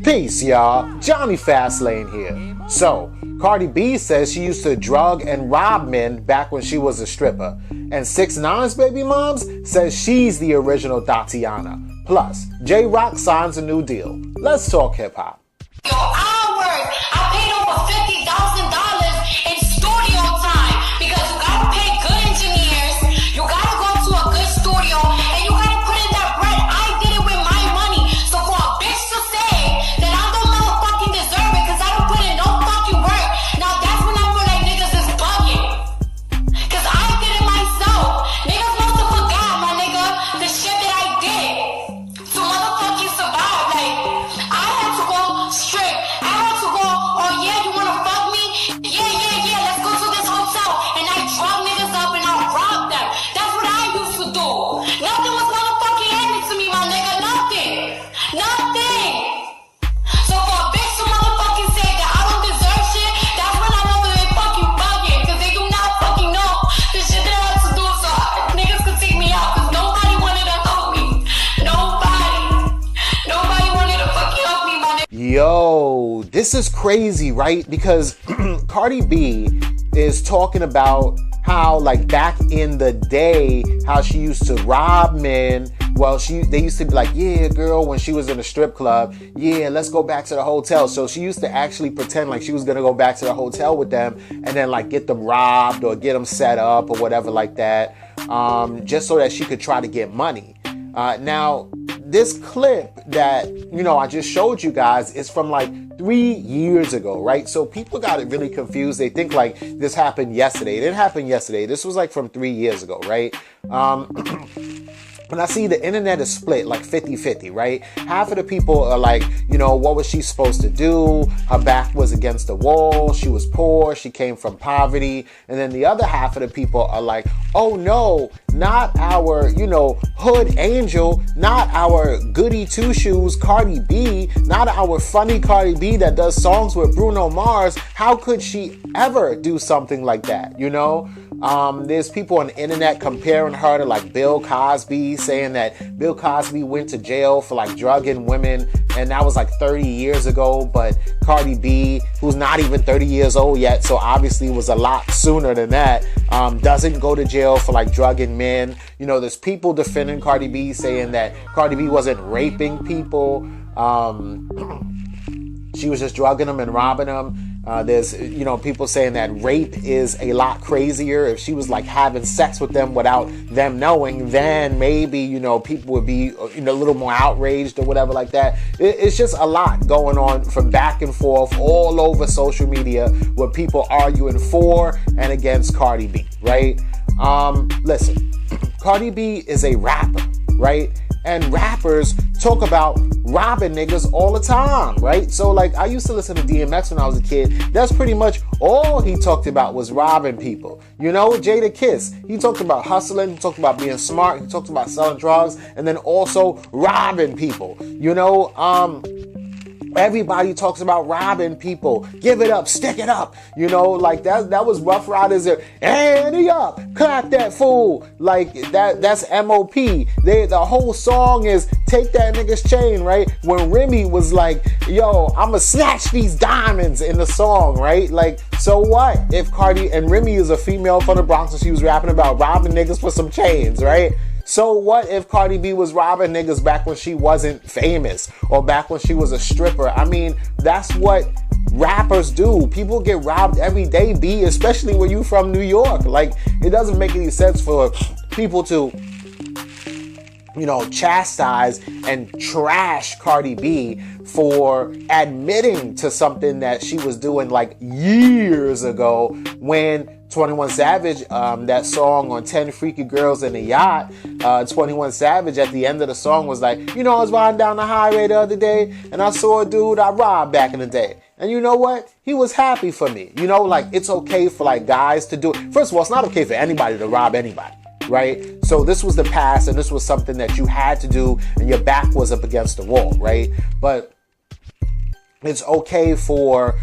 Peace, y'all. Jonny Fastlane here. So, Cardi B says she used to drug and rob men back when she was a stripper. And 6ix9ine's baby moms says she's the original Tatiana. Plus, J-Rock signs a new deal. Let's talk hip-hop. Hours. I paid over $50,000 in studio time because you gotta pay good engineers, you gotta go to a good studio, and you gotta put in that bread. I did it with my money. So for a bitch to say that I don't motherfucking deserve it because I don't put in no fucking work, now that's when I feel like niggas is bugging. Cause I did it myself. Niggas must have forgot, my nigga, the shit that I did to motherfucking survive. Like, I had to go straight. I had to go, oh yeah, you wanna fuck me? Yeah, let's go to this hotel. And I drug niggas up and I robbed them. That's what I used to do. Nothing was motherfucking handed to me, my nigga. Nothing. So for a bitch to motherfucking say that I don't deserve shit, that's when I know that they fucking bugging. Cause they do not fucking know the shit that I had to do so niggas could take me out. Cause nobody wanted to help me. Nobody wanted to fucking help me, my nigga. Yo, this is crazy, right? Because Cardi B is talking about how, like, back in the day, how she used to rob men. Well, they used to be like, yeah, girl, when she was in a strip club, yeah, let's go back to the hotel. So she used to actually pretend like she was gonna go back to the hotel with them and then like get them robbed or get them set up or whatever like that, just so that she could try to get money. Now, this clip that, I just showed you guys is from like 3 years ago, right? So people got it really confused. They think like this happened yesterday. It didn't happen yesterday. This was like from 3 years ago, right? And I see the internet is split like 50-50, right? Half of the people are like, what was she supposed to do? Her back was against the wall. She was poor. She came from poverty. And then the other half of the people are like, oh no, not our, hood angel, not our goody two shoes Cardi B, not our funny Cardi B that does songs with Bruno Mars. How could she ever do something like that, There's people on the internet comparing her to like Bill Cosby, saying that Bill Cosby went to jail for like drugging women, and that was like 30 years ago. But Cardi B, who's not even 30 years old yet, so obviously was a lot sooner than that, doesn't go to jail for like drugging men. There's people defending Cardi B, saying that Cardi B wasn't raping people. She was just drugging them and robbing them. There's, people saying that rape is a lot crazier. If she was like having sex with them without them knowing, then maybe, people would be, a little more outraged or whatever like that. It's just a lot going on from back and forth all over social media with people arguing for and against Cardi B, right? Listen, Cardi B is a rapper, right? And rappers talk about robbing niggas all the time, right? So like I used to listen to DMX when I was a kid. That's pretty much all he talked about was robbing people. Jada Kiss, he talked about hustling, he talked about being smart, he talked about selling drugs, and then also robbing people. Everybody talks about robbing people. Give it up, stick it up. Like that was Rough Riders there. Andy up, clap that fool. Like that's MOP. The whole song is take that nigga's chain, right? When Remy was like, yo, I'ma snatch these diamonds in the song, right? Like, so what if Cardi and Remy is a female from the Bronx and she was rapping about robbing niggas for some chains, right? So what if Cardi B was robbing niggas back when she wasn't famous or back when she was a stripper? I mean, that's what rappers do. People get robbed every day, B, especially when you from New York. Like, it doesn't make any sense for people to, chastise and trash Cardi B for admitting to something that she was doing like years ago when 21 Savage, that song on 10 Freaky Girls in a Yacht, 21 Savage at the end of the song was like, I was riding down the highway the other day and I saw a dude I robbed back in the day. And you know what? He was happy for me. Like it's okay for like guys to do it. First of all, it's not okay for anybody to rob anybody, right? So this was the past and this was something that you had to do and your back was up against the wall, right? But it's okay for,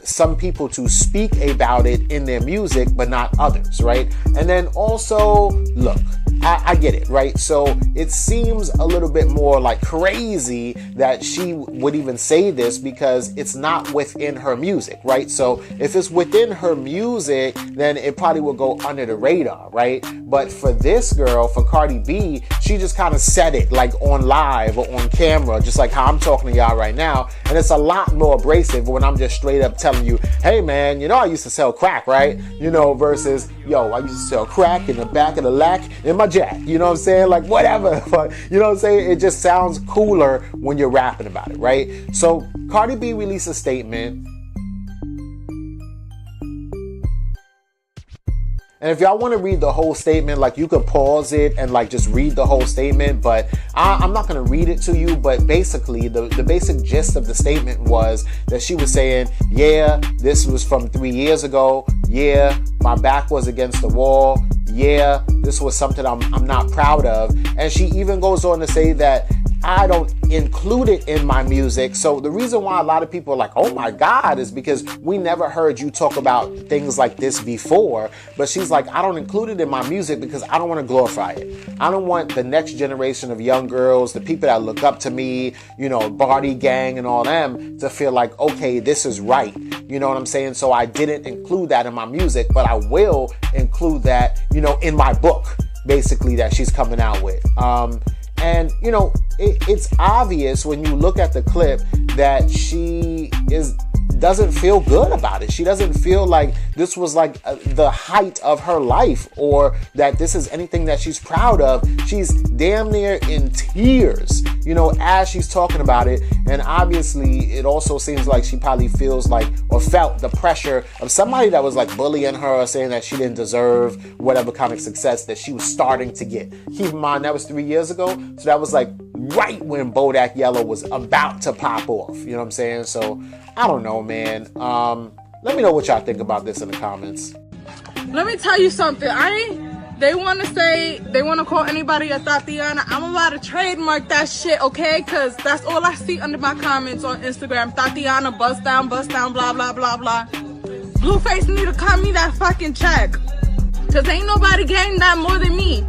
some people to speak about it in their music, but not others, right? And then also, look, I get it, right? So it seems a little bit more like crazy that she would even say this because it's not within her music, right? So if it's within her music, then it probably will go under the radar, right? But for this girl, for Cardi B, she just kind of said it like on live or on camera, just like how I'm talking to y'all right now. And it's a lot more abrasive when I'm just straight up telling you, hey man, you know I used to sell crack, right? You know, versus, yo, I used to sell crack in the back of the lack in my jack. You know what I'm saying? Like whatever. But you know what I'm saying? It just sounds cooler when you're rapping about it, right? So Cardi B released a statement. And if y'all want to read the whole statement, like you could pause it and like just read the whole statement, but I'm not going to read it to you. But basically the basic gist of the statement was that she was saying, yeah, this was from 3 years ago. Yeah, my back was against the wall. Yeah, this was something I'm not proud of. And she even goes on to say that I don't include it in my music. So the reason why a lot of people are like, oh my God, is because we never heard you talk about things like this before. But she's like, I don't include it in my music because I don't want to glorify it. I don't want the next generation of young girls, the people that look up to me, you know, Barty Gang and all them, to feel like, okay, this is right. You know what I'm saying? So I didn't include that in my music, but I will include that, you know, in my book, basically, that she's coming out with. And, you know, it's obvious when you look at the clip that she doesn't feel good about it. She doesn't feel like this was like the height of her life or that this is anything that she's proud of. She's damn near in tears, you know, as she's talking about it. And obviously it also seems like she probably feels like or felt the pressure of somebody that was like bullying her or saying that she didn't deserve whatever kind of success that she was starting to get. Keep in mind, that was 3 years ago. So that was like right when Bodak Yellow was about to pop off. You know what I'm saying? So I don't know, man. Let me know what y'all think about this in the comments. Let me tell you something. They want to call anybody a Tatiana. I'm about to trademark that shit, okay? Because that's all I see under my comments on Instagram. Tatiana, bust down, blah, blah, blah, blah. Blueface need to cut me that fucking check. Because ain't nobody getting that more than me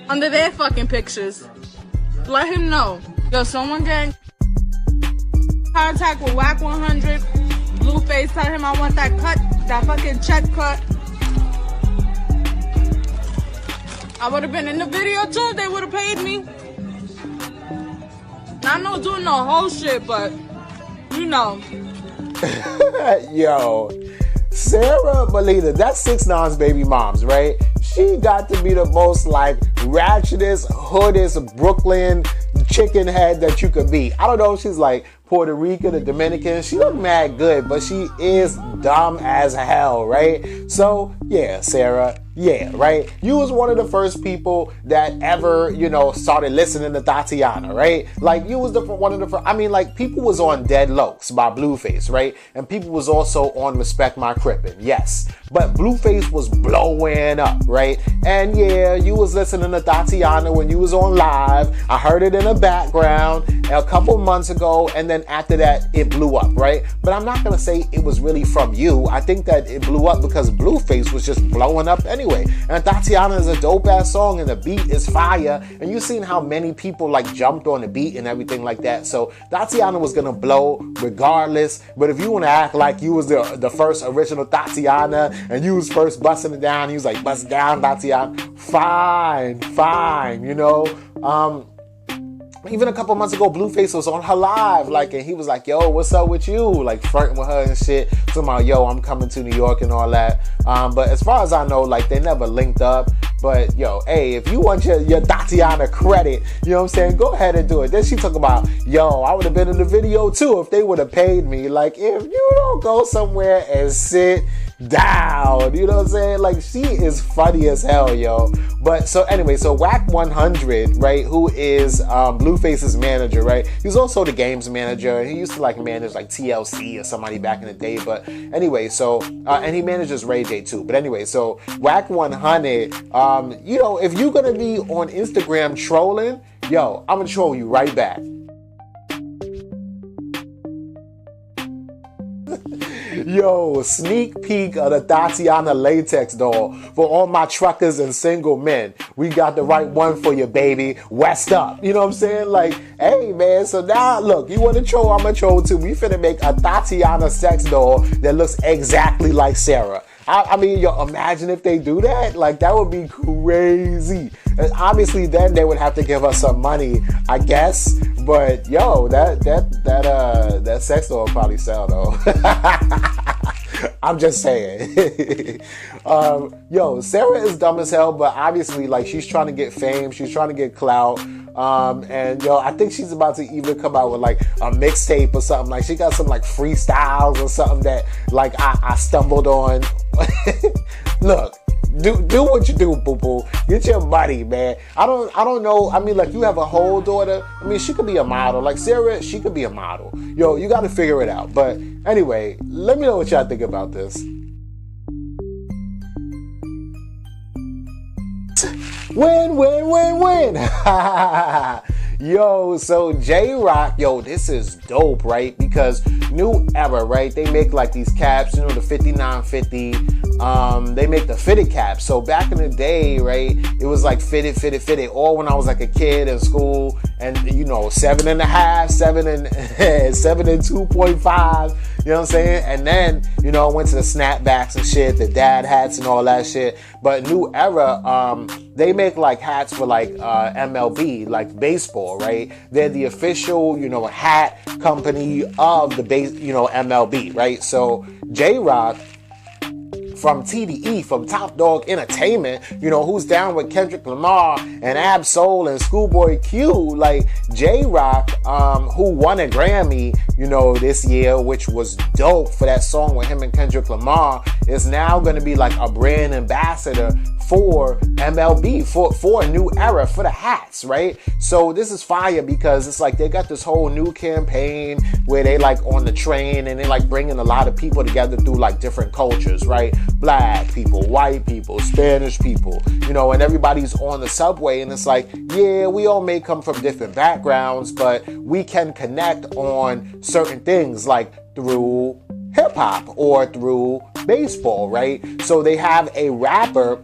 under their fucking pictures. Let him know. Yo, someone getting contact with Whack 100. Blueface, tell him I want that cut, that fucking check cut. I would have been in the video too. They would have paid me. Not no doing no whole shit, but you know. Yo, Sarah Molina, that's 6ix9ine's baby moms, right? She got to be the most like ratchetest, hoodest Brooklyn chicken head that you could be. I don't know if she's like Puerto Rican or Dominican. She look mad good, but she is dumb as hell, right? So yeah, Sarah, yeah, right? You was one of the first people that ever, you know, started listening to Tatiana, right? Like you was one of the first. I mean, like people was on Dead Lokes by Blueface, right? And people was also on Respect My Crippin', yes. But Blueface was blowing up, right? And yeah, you was listening to Tatiana when you was on live. I heard it in the background a couple months ago, and then after that, it blew up, right? But I'm not gonna say it was really from you. I think that it blew up because Blueface was just blowing up anyway. And Tatiana is a dope ass song, and the beat is fire. And you seen how many people like jumped on the beat and everything like that. So Tatiana was gonna blow regardless. But if you wanna act like you was the first original Tatiana and you was first busting it down, you was like bust down Tatiana, fine, you know. Even a couple months ago, Blueface was on her live, like, and he was like, yo, what's up with you? Like, flirting with her and shit. Talking about, yo, I'm coming to New York and all that. But as far as I know, like, they never linked up. But, yo, hey, if you want your Tatiana credit, you know what I'm saying, go ahead and do it. Then she talk about, yo, I would have been in the video, too, if they would have paid me. Like, if you don't go somewhere and sit down, you know what I'm saying? Like, she is funny as hell, yo. But so anyway, so Whack 100, right, who is Blueface's manager, right? He's also the games manager. He used to like manage like TLC or somebody back in the day. But anyway, so and he manages Ray J too. But anyway, so Whack 100, you know, if you're gonna be on Instagram trolling, yo, I'm gonna troll you right back. Yo, sneak peek of the Tatiana latex doll for all my truckers and single men. We got the right one for you, baby. West up. You know what I'm saying? Like, hey, man. So now, look, you want to troll? I'm a troll too. We finna make a Tatiana sex doll that looks exactly like Sarah. I mean, yo, imagine if they do that. Like, that would be crazy. And obviously, then they would have to give us some money, I guess. But yo, that sex doll will probably sell though. I'm just saying. Yo, Sarah is dumb as hell, but obviously, like, she's trying to get fame. She's trying to get clout. And yo, I think she's about to even come out with like a mixtape or something. Like, she got some like freestyles or something that like I stumbled on. Look, do what you do, boo boo. Get your money, man. I don't know. I mean, like, you have a whole daughter. I mean, she could be a model. Like Sarah, she could be a model. Yo, you got to figure it out. But anyway, let me know what y'all think about this. Win, win, win, win. Yo, so J-Rock, yo, this is dope, right? Because New Era, right? They make like these caps, you know, the 5950. They make the fitted caps. So back in the day, right, it was like fitted. All when I was like a kid in school, and you know, 7.5, 7 and 2.5. You know what I'm saying? And then, you know, I went to the snapbacks and shit, the dad hats and all that shit. But New Era, they make like hats for like MLB, like baseball, right? They're the official, you know, hat company of the MLB, right? So J-Rock from TDE, from Top Dog Entertainment, you know, who's down with Kendrick Lamar and Ab-Soul and Schoolboy Q, like J-Rock, who won a Grammy, you know, this year, which was dope for that song with him and Kendrick Lamar, is now going to be like a brand ambassador for MLB, for a New Era, for the hats, right? So this is fire because it's like they got this whole new campaign where they like on the train and they like bringing a lot of people together through like different cultures, right? Black people, white people, Spanish people, you know, and everybody's on the subway and it's like, yeah, we all may come from different backgrounds, but we can connect on certain things like through hip hop or through baseball, right? So they have a rapper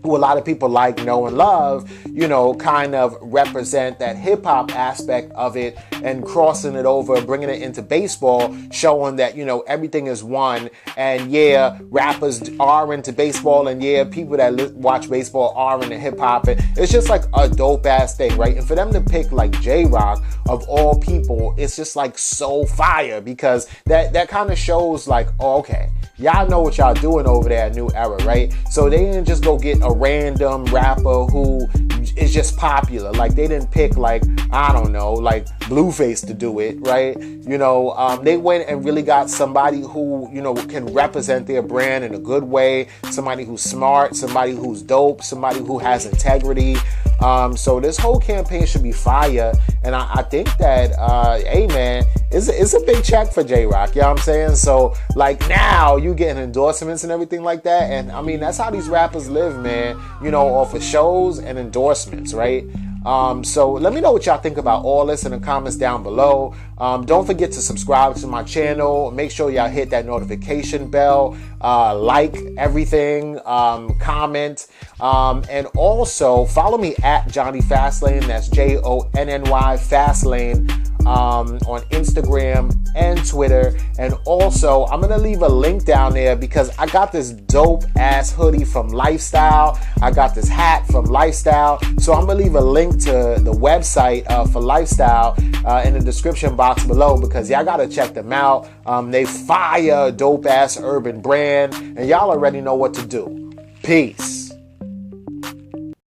who a lot of people like, know, and love, you know, kind of represent that hip-hop aspect of it and crossing it over, bringing it into baseball, showing that, you know, everything is one. And yeah, rappers are into baseball, and yeah, people that watch baseball are into hip-hop. And it's just like a dope-ass thing, right? And for them to pick like J-Rock, of all people, it's just like so fire because that kind of shows like, oh, okay, y'all know what y'all doing over there at New Era, right? So they didn't just go get a random rapper who is just popular. Like, they didn't pick like, I don't know, like Blueface to do it, right? You know, they went and really got somebody who, you know, can represent their brand in a good way, somebody who's smart, somebody who's dope, somebody who has integrity. So this whole campaign should be fire, and I think that, hey man, it's a big check for J-Rock, you know what I'm saying? So like now you getting endorsements and everything like that, and I mean that's how these rappers live, man, you know, off of shows and endorsements, right? So let me know what y'all think about all this in the comments down below. Don't forget to subscribe to my channel. Make sure y'all hit that notification bell, like everything, comment, and also follow me at Jonny Fastlane. That's Jonny Fastlane on Instagram and Twitter. And also I'm gonna leave a link down there because I got this dope ass hoodie from Lifestyle. I got this hat from Lifestyle, so I'm gonna leave a link to the website for Lifestyle in the description box below because y'all gotta check them out. They fire, dope ass urban brand, and y'all already know what to do. Peace.